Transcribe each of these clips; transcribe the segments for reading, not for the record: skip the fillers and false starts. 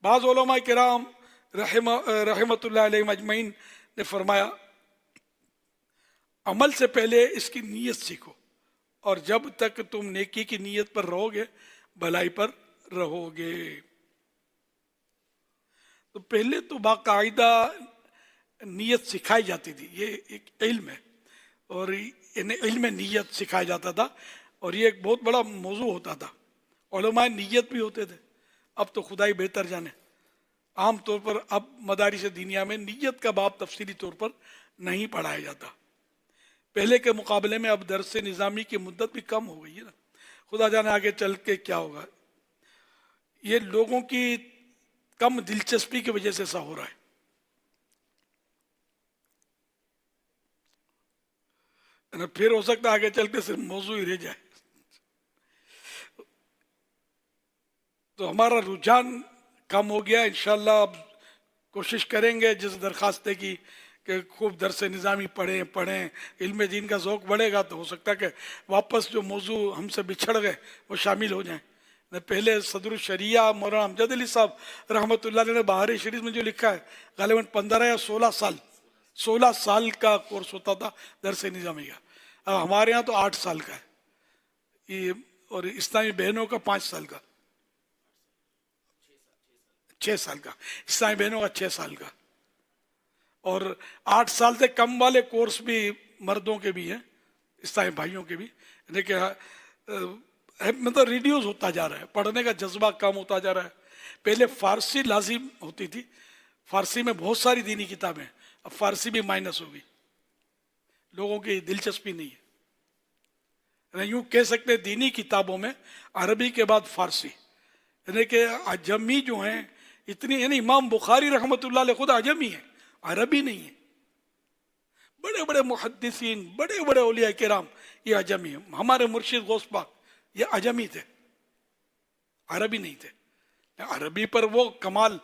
بعض علماء کرام رحمۃ اللہ علیہ مجمعین نے فرمایا عمل سے پہلے اس کی نیت سیکھو، اور جب تک تم نیکی کی نیت پر رہو گے بھلائی پر رہو گے۔ تو پہلے تو باقاعدہ نیت سکھائی جاتی تھی، یہ ایک علم ہے، اور علم نیت سکھایا جاتا تھا، اور یہ ایک بہت بڑا موضوع ہوتا تھا۔ علماء نیت بھی ہوتے تھے، اب تو خدائی بہتر جانے، عام طور پر اب مدارس دینیا میں نیت کا باب تفصیلی طور پر نہیں پڑھایا جاتا۔ پہلے کے مقابلے میں اب درس نظامی کی مدت بھی کم ہو گئی ہے نا، خدا جانے آگے چل کے کیا ہوگا۔ یہ لوگوں کی کم دلچسپی کی وجہ سے ایسا ہو رہا ہے، پھر ہو سکتا ہے آگے چل کے صرف موضوع ہی رہ جائے۔ تو ہمارا رجحان کم ہو گیا، انشاءاللہ اب کوشش کریں گے جس درخواست کی کہ خوب درس نظامی پڑھیں، علم دین کا ذوق بڑھے گا تو ہو سکتا ہے کہ واپس جو موضوع ہم سے بچھڑ گئے وہ شامل ہو جائیں۔ پہلے صدر الشریعہ مولانا امجد علی صاحب رحمۃ اللہ علیہ نے بہار شریف میں جو لکھا ہے، غالباً 15 یا 16 سال کا کورس ہوتا تھا درس نظامی کا، اب ہمارے ہاں تو 8 سال کا ہے، اور اسلامی بہنوں کا 5 سال کا، 6 سال کا، اسلامی بہنوں کا 6 سال کا، اور 8 سال سے کم والے کورس بھی مردوں کے بھی ہیں، اسلامی بھائیوں کے بھی، یعنی کہ مطلب ریڈیوز ہوتا جا رہا ہے، پڑھنے کا جذبہ کم ہوتا جا رہا ہے۔ پہلے فارسی لازم ہوتی تھی، فارسی میں بہت ساری دینی کتابیں، اب فارسی بھی مائنس ہوگی، لوگوں کی دلچسپی نہیں ہے۔ یوں کہہ سکتے دینی کتابوں میں عربی کے بعد فارسی، یعنی کہ عجمی جو ہیں اتنی، یعنی امام بخاری رحمۃ اللہ علیہ خود عجمی ہیں، عربی نہیں ہے۔ بڑے بڑے محدثین، بڑے بڑے اولیاء کرام یہ عجمی ہیں، ہمارے مرشد غوث پاک یہ عجمی تھے، عربی نہیں تھے۔ عربی پر وہ کمال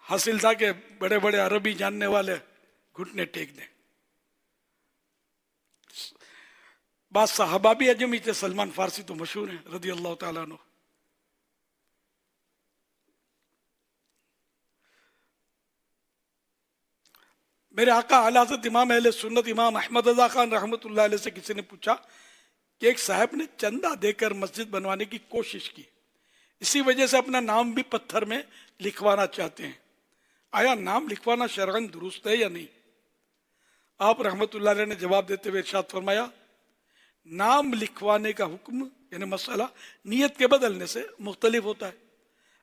حاصل تھا کہ بڑے بڑے عربی جاننے والے گھٹنے ٹیک دیں۔ بعض صحابہ بھی عجمی تھے، سلمان فارسی تو مشہور ہیں رضی اللہ تعالیٰ عنہ۔ میرے آقا اعلیٰ حضرت امام اہل سنت امام احمد رضا خان رحمۃ اللہ علیہ سے کسی نے پوچھا کہ ایک صاحب نے چندہ دے کر مسجد بنوانے کی کوشش کی، اسی وجہ سے اپنا نام بھی پتھر میں لکھوانا چاہتے ہیں، آیا نام لکھوانا شرعاً درست ہے یا نہیں؟ آپ رحمۃ اللہ علیہ نے جواب دیتے ہوئے ارشاد فرمایا، نام لکھوانے کا حکم یعنی مسئلہ نیت کے بدلنے سے مختلف ہوتا ہے۔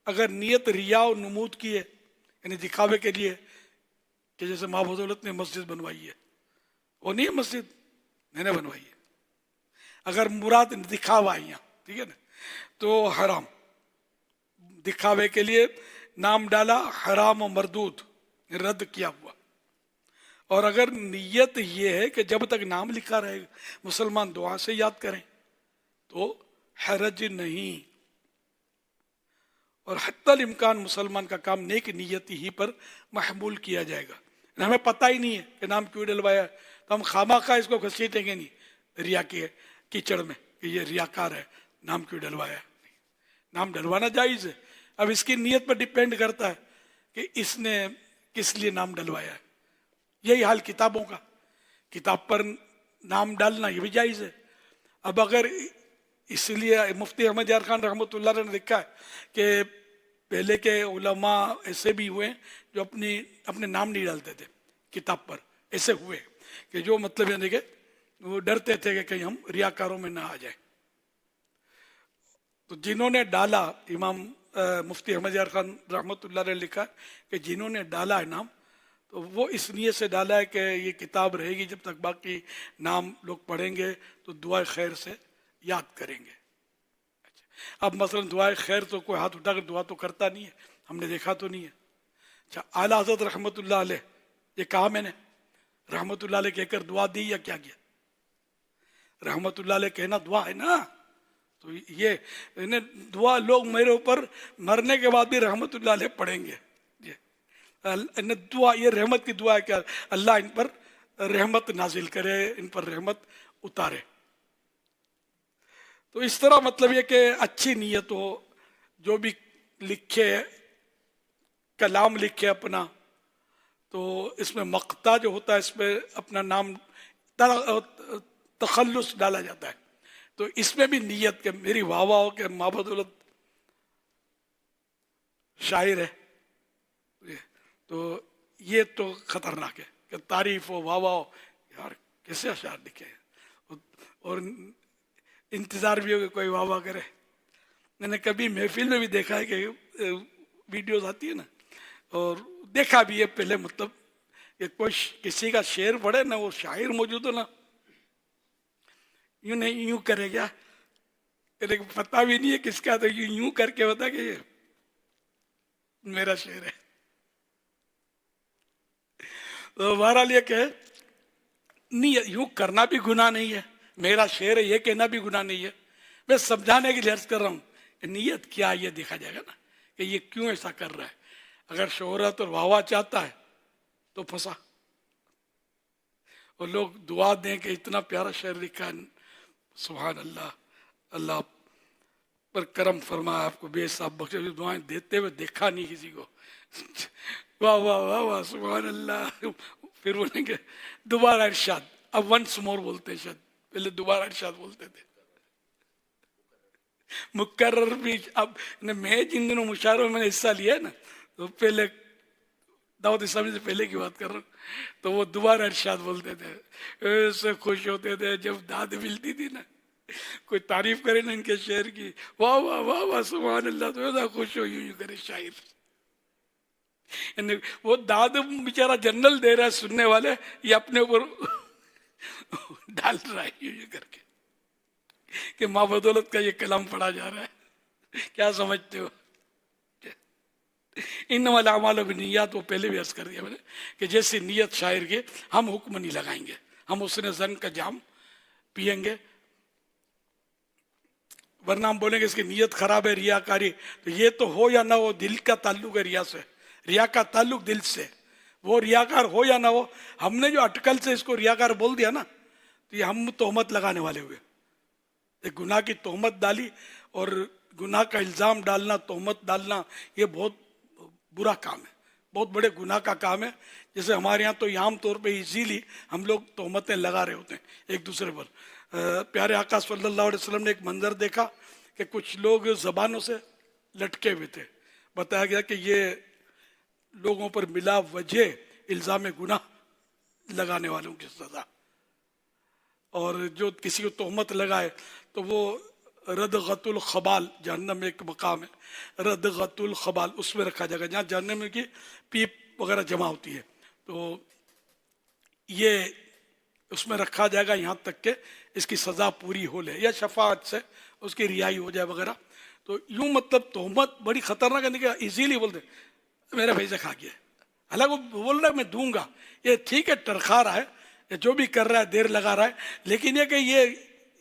اگر نیت ریا و نمود کی ہے، یعنی دکھاوے کے لیے، کہ جیسے ماں بدولت نے مسجد بنوائی ہے، وہ نہیں ہے مسجد، میں نے بنوائی ہے، اگر مراد دکھاوا ہے یہاں، ٹھیک ہے نا، تو حرام، دکھاوے کے لیے نام ڈالا، حرام و مردود، رد کیا ہوا۔ اور اگر نیت یہ ہے کہ جب تک نام لکھا رہے مسلمان دعا سے یاد کریں تو حرج نہیں، اور حتی الامکان مسلمان کا کام نیک نیتی ہی پر محمول کیا جائے گا۔ ہمیں پتہ ہی نہیں ہے کہ نام کیوں ڈلوایا ہے تو ہم خامخواہ اس کو گھسیٹیں گے نہیں ریا کے کیچڑ میں کہ یہ ریاکار ہے، نام کیوں ڈلوایا ہے۔ نام ڈلوانا جائز ہے، اب اس کی نیت پر ڈیپینڈ کرتا ہے کہ اس نے کس لیے نام ڈلوایا ہے۔ یہی حال کتابوں کا، کتاب پر نام ڈالنا یہ بھی جائز ہے۔ اب اگر اس لیے مفتی احمد یار خان رحمۃ اللہ علیہ نے لکھا ہے کہ پہلے کے علماء ایسے بھی ہوئے جو اپنے نام نہیں ڈالتے تھے کتاب پر، ایسے ہوئے کہ جو مطلب یعنی کہ وہ ڈرتے تھے کہ کہیں ہم ریاکاروں میں نہ آ جائیں۔ تو جنہوں نے ڈالا، امام مفتی احمد یار خان رحمۃ اللہ علیہ نے لکھا کہ جنہوں نے ڈالا ہے نام تو وہ اس نیت سے ڈالا ہے کہ یہ کتاب رہے گی جب تک باقی نام لوگ پڑھیں گے تو دعائے خیر سے یاد کریں گے۔ اب مثلا دعائے خیر تو کوئی ہاتھ اٹھا کر دعا تو کرتا نہیں ہے، ہم نے دیکھا تو نہیں ہے۔ اچھا، اعلیٰ حضرت رحمۃ اللہ علیہ، یہ کہا میں نے رحمۃ اللہ علیہ کہہ کر دعا دی یا کیا کیا؟ رحمۃ اللہ علیہ کہنا دعا ہے نا، تو یہ دعا لوگ میرے اوپر مرنے کے بعد بھی رحمۃ اللہ علیہ پڑھیں گے۔ دعا یہ رحمت کی دعا ہے کہ اللہ ان پر رحمت نازل کرے، ان پر رحمت اتارے۔ تو اس طرح مطلب یہ کہ اچھی نیت ہو، جو بھی لکھے کلام لکھے اپنا، تو اس میں مقطع جو ہوتا ہے اس میں اپنا نام تخلص ڈالا جاتا ہے. تو اس میں بھی نیت کہ میری واہ واہ ہو کہ ماں بدولت شاعر ہے. تو یہ تو خطرناک ہے کہ تعریف ہو، واہ واہ ہو، یار کیسے اشعار لکھے ہیں، اور انتظار بھی ہو کہ کوئی واہ واہ کرے. میں نے کبھی محفل میں بھی دیکھا ہے کہ ویڈیوز آتی ہے نا، اور دیکھا بھی ہے پہلے، مطلب کہ کوئی کسی کا شعر پڑھے نا، وہ شاعر موجود ہو نا، یوں نہیں یوں کرے گیا، لیکن پتہ بھی نہیں ہے کس کا، تو یوں کر کے بتا کہ یہ میرا شعر ہے. تو بہرحال یہ کہ نہیں، یوں کرنا بھی گناہ نہیں ہے، میرا شعر ہے یہ کہنا بھی گناہ نہیں ہے. میں سمجھانے کے لیے عرض کر رہا ہوں کہ نیت کیا ہے یہ دیکھا جائے گا نا، کہ یہ کیوں ایسا کر رہا ہے. اگر شہرت اور واہ واہ چاہتا ہے تو پھنسا. اور لوگ دعا دیں کہ اتنا پیارا شعر لکھا ہے، سبحان اللہ، اللہ پر کرم فرمائے، آپ کو بے حساب بخشے. دعائیں دیتے ہوئے دیکھا نہیں کسی کو. واہ واہ واہ واہ سبحان اللہ. پھر بولیں گے دوبارہ ارشاد. اب ونس مور بولتے ہیں، شاید پہلے دوبارہ ارشاد بولتے تھے. مکرر بھی. اب میں جن دنوں مشاعروں میں نے حصہ لیا ہے نا، تو پہلے دعوت اسلامی سے پہلے کی بات کر رہا ہوں، تو وہ دوبارہ ارشاد بولتے تھے. ایسے خوش ہوتے تھے جب داد ملتی تھی نا، کوئی تعریف کرے نا ان کے شعر کی، واہ واہ واہ واہ سبحان اللہ، تو ایسا خوش ہو یوں کرے شاعر. یعنی وہ داد بیچارہ جنرل دے رہا ہے، سننے والے یہ اپنے اوپر ڈال رہا ہے یوں کر کے کہ ماں بدولت کا یہ کلام پڑھا جا رہا ہے. کیا سمجھتے ہو؟ انما الاعمال بالنیات، وہ پہلے بھی عرض کر دیا میں نے کہ جیسی نیت شاعر کے، ہم حکم نہیں لگائیں گے، ہم اس نے زن کا جام پئیں گے، ورنہ ہم بولیں گے اس کی نیت خراب ہے، ریاکاری. تو یہ تو ہو یا نہ ہو، دل کا تعلق ہے ریا سے، ریا کا تعلق دل سے. وہ ریاکار ہو یا نہ ہو، ہم نے جو اٹکل سے اس کو ریاکار بول دیا نا، تو یہ ہم تہمت لگانے والے ہوئے. ایک گناہ کی تہمت ڈالی، اور گناہ کا الزام ڈالنا، تہمت ڈالنا، یہ بہت برا کام ہے، بہت بڑے گناہ کا کام ہے. جیسے ہمارے یہاں تو عام طور پہ ایزیلی ہم لوگ تہمتیں لگا رہے ہوتے ہیں ایک دوسرے پر. پیارے آقا صلی اللہ علیہ وسلم نے ایک منظر دیکھا کہ کچھ لوگ زبانوں سے لٹکے ہوئے تھے. بتایا گیا کہ یہ لوگوں پر بلا وجہ الزام گناہ لگانے والوں کی سزا. اور جو کسی کو تہمت لگائے تو وہ ردغت الخبال، جہنم میں ایک مقام ہے ردغت الخبال، اس میں رکھا جائے گا جہاں جہنم میں کی پیپ وغیرہ جمع ہوتی ہے. تو یہ اس میں رکھا جائے گا یہاں تک کہ اس کی سزا پوری ہو لے، یا شفاعت سے اس کی رہائی ہو جائے وغیرہ. تو یوں مطلب تہمت بڑی خطرناک ہے کہ ایزیلی بولتے میرے پیسے کھا گیا، حالانکہ وہ بول رہا ہے میں دوں گا. یہ ٹھیک ہے ٹرخا رہا ہے، یا جو بھی کر رہا ہے دیر لگا رہا ہے، لیکن یہ کہ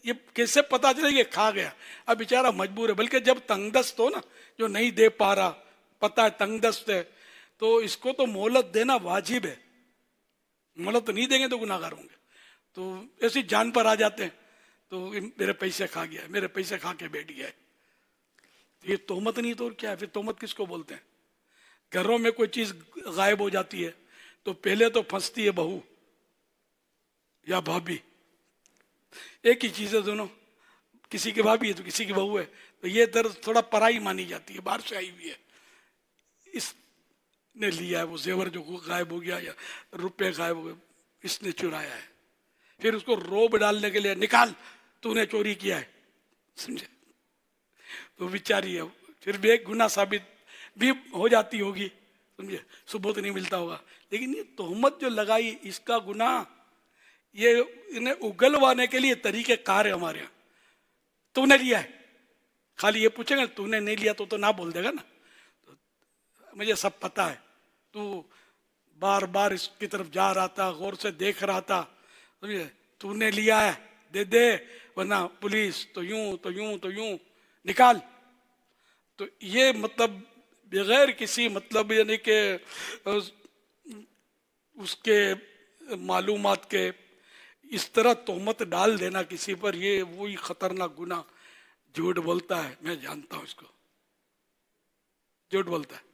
یہ کیسے پتا چلے کہ کھا گیا؟ اب بیچارہ مجبور ہے. بلکہ جب تنگ دست ہو نا، جو نہیں دے پا رہا، پتا ہے تنگ دست ہے، تو اس کو تو مہلت دینا واجب ہے. مہلت نہیں دیں گے تو گناہ گار ہوں گے. تو ایسی جان پر آ جاتے ہیں، تو میرے پیسے کھا گیا، میرے پیسے کھا کے بیٹھ گیا ہے. یہ تہمت نہیں تو اور کیا ہے؟ پھر تہمت کس کو بولتے ہیں؟ گھروں میں کوئی چیز غائب ہو جاتی ہے تو پہلے تو پھنستی ہے بہو یا بھابھی، ایک ہی چیز ہے دونوں، کسی کی بھابھی ہے تو کسی کی بہو ہے، تو یہ درد تھوڑا پرائی مانی جاتی ہے، باہر سے آئی ہوئی ہے. اس نے لیا ہے وہ زیور جو غائب ہو گیا، یا روپے غائب ہو گئے، اس نے چرایا ہے. پھر اس کو روب ڈالنے کے لیے نکال، تو نے چوری کیا ہے، سمجھے؟ تو بیچاری ہے، پھر بھی ایک گناہ ثابت بھی ہو جاتی ہوگی، سمجھے، ثبوت نہیں ملتا ہوگا. لیکن یہ تہمت جو لگائی، اس کا گناہ، یہ انہیں اگلوانے کے لیے طریقہ کار ہے ہمارے یہاں. تو نے لیا ہے، خالی یہ پوچھیں گا تو نے نہیں لیا تو نہ بول دے گا نا. مجھے سب پتا ہے، تو بار بار اس کی طرف جا رہا تھا، غور سے دیکھ رہا تھا، سمجھے، تو نے لیا ہے دے دے، ورنہ پولیس، تو یوں تو یوں تو یوں، نکال. تو یہ مطلب بغیر کسی مطلب، یعنی کہ اس کے معلومات کے اس طرح تہمت ڈال دینا کسی پر، یہ وہی خطرناک گناہ. جھوٹ بولتا ہے، میں جانتا ہوں اس کو، جھوٹ بولتا ہے.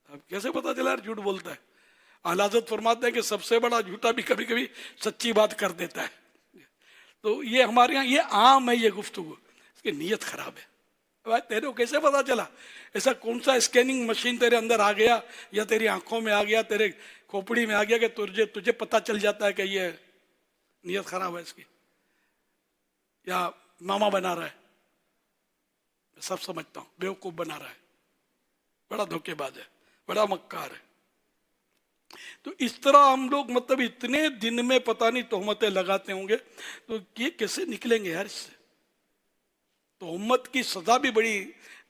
اب کیسے پتا چلا یار جھوٹ بولتا ہے؟ اعلی حضرت فرماتے ہیں کہ سب سے بڑا جھوٹا بھی کبھی کبھی سچی بات کر دیتا ہے. تو یہ ہمارے یہاں یہ عام ہے یہ گفتگو، اس کی نیت خراب ہے. بھائی تیرے کو کیسے پتا چلا؟ ایسا کون سا اسکیننگ مشین تیرے اندر آ گیا یا تیری آنکھوں میں آ گیا، تیرے کھوپڑی میں آ گیا کہ تجھے پتا چل جاتا ہے کہ یہ نیت خراب ہے اس کی، یا ماما بنا رہا ہے؟ میں سب سمجھتا ہوں بیوقوف بنا رہا ہے، بڑا دھوکے باز ہے، بڑا مکار ہے. تو اس طرح ہم لوگ مطلب اتنے دن میں پتہ نہیں تہمتیں لگاتے ہوں گے، تو یہ کیسے نکلیں گے یار اس سے؟ تہمت کی سزا بھی بڑی،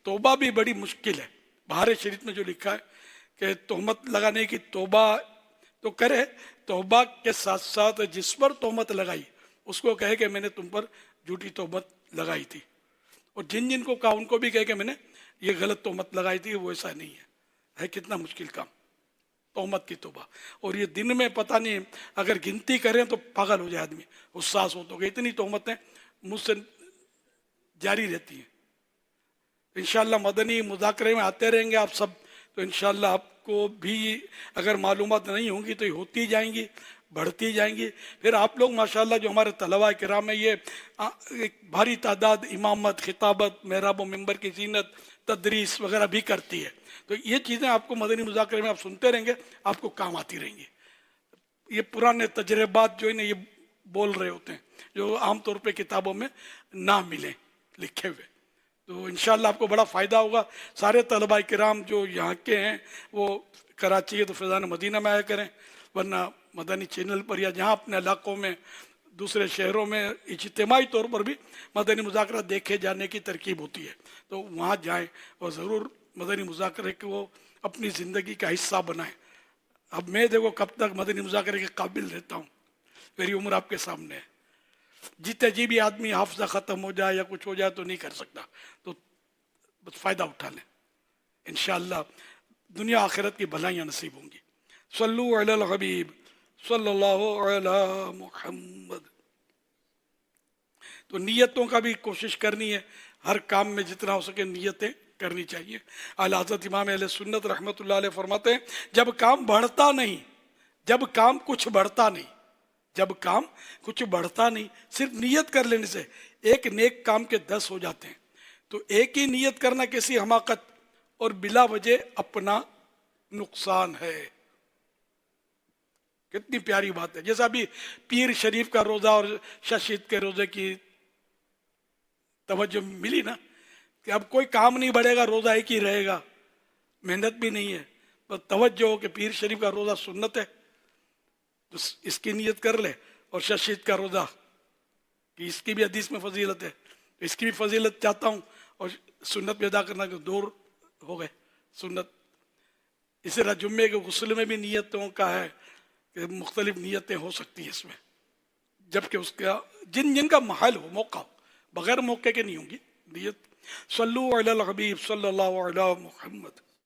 توبہ بھی بڑی مشکل ہے. بہار شریف میں جو لکھا ہے کہ تہمت لگانے کی توبہ تو کرے، توبہ کے ساتھ ساتھ جس پر تہمت لگائی اس کو کہے کہ میں نے تم پر جھوٹی تہمت لگائی تھی، اور جن کو کہا ان کو بھی کہے کہ میں نے یہ غلط تہمت لگائی تھی، وہ ایسا نہیں ہے. کتنا مشکل کام تہمت کی توبہ. اور یہ دن میں پتہ نہیں، اگر گنتی کریں تو پاگل ہو جائے آدمی، حساس ہو تو کہ اتنی تہمتیں مجھ سے جاری رہتی ہیں. انشاءاللہ مدنی مذاکرے میں آتے رہیں گے آپ سب، تو انشاءاللہ آپ کو بھی اگر معلومات نہیں ہوں گی تو یہ ہوتی جائیں گی، بڑھتی جائیں گی. پھر آپ لوگ ماشاءاللہ جو ہمارے طلباء کرام ہیں، یہ ایک بھاری تعداد امامت، خطابت، محراب و منبر کی زینت، تدریس وغیرہ بھی کرتی ہے. تو یہ چیزیں آپ کو مدنی مذاکرے میں آپ سنتے رہیں گے، آپ کو کام آتی رہیں گی. یہ پرانے تجربات جو انہیں یہ بول رہے ہوتے ہیں، جو عام طور پہ کتابوں میں نہ ملیں لکھے ہوئے. تو انشاءاللہ آپ کو بڑا فائدہ ہوگا. سارے طلباء کرام جو یہاں کے ہیں وہ کراچی ہے تو فیضان مدینہ میں آیا کریں، ورنہ مدنی چینل پر یا جہاں اپنے علاقوں میں دوسرے شہروں میں اجتماعی طور پر بھی مدنی مذاکرہ دیکھے جانے کی ترکیب ہوتی ہے، تو وہاں جائیں اور ضرور مدنی مذاکرے کو اپنی زندگی کا حصہ بنائیں. اب میں دیکھو کب تک مدنی مذاکرے کے قابل رہتا ہوں، میری عمر آپ کے سامنے ہے. جیتے جی بھی آدمی حافظہ ختم ہو جائے یا کچھ ہو جائے تو نہیں کر سکتا، تو بس فائدہ اٹھا لیں. انشاءاللہ دنیا آخرت کی بھلائیاں نصیب ہوں گی. صلو علی الحبیب صلی اللہ علی محمد. تو نیتوں کا بھی کوشش کرنی ہے، ہر کام میں جتنا ہو سکے نیتیں کرنی چاہیے. اعلی حضرت امام اہل سنت رحمۃ اللہ علیہ فرماتے ہیں جب کام بڑھتا نہیں، جب کام کچھ بڑھتا نہیں، جب کام کچھ بڑھتا نہیں، صرف نیت کر لینے سے ایک نیک کام کے 10 ہو جاتے ہیں. تو ایک ہی نیت کرنا کیسی حماقت اور بلا وجہ اپنا نقصان ہے. کتنی پیاری بات ہے. جیسا ابھی پیر شریف کا روزہ اور شاشید کے روزے کی توجہ ملی نا، کہ اب کوئی کام نہیں بڑھے گا، روزہ ایک ہی رہے گا، محنت بھی نہیں ہے، بس توجہ ہو کہ پیر شریف کا روزہ سنت ہے تو اس کی نیت کر لے، اور شاشید کا روزہ کہ اس کی بھی حدیث میں فضیلت ہے تو اس کی بھی فضیلت چاہتا ہوں، اور سنت بھی ادا کرنا کہ دور ہو گئے سنت. اسی طرح جمعے کے غسل میں بھی نیتوں کا ہے کہ مختلف نیتیں ہو سکتی ہیں اس میں، جبکہ اس کا جن کا محل ہو، موقع ہو، بغیر موقع کے نہیں ہوں گی نیت. صلو علی الحبیب صلی اللہ علی محمد.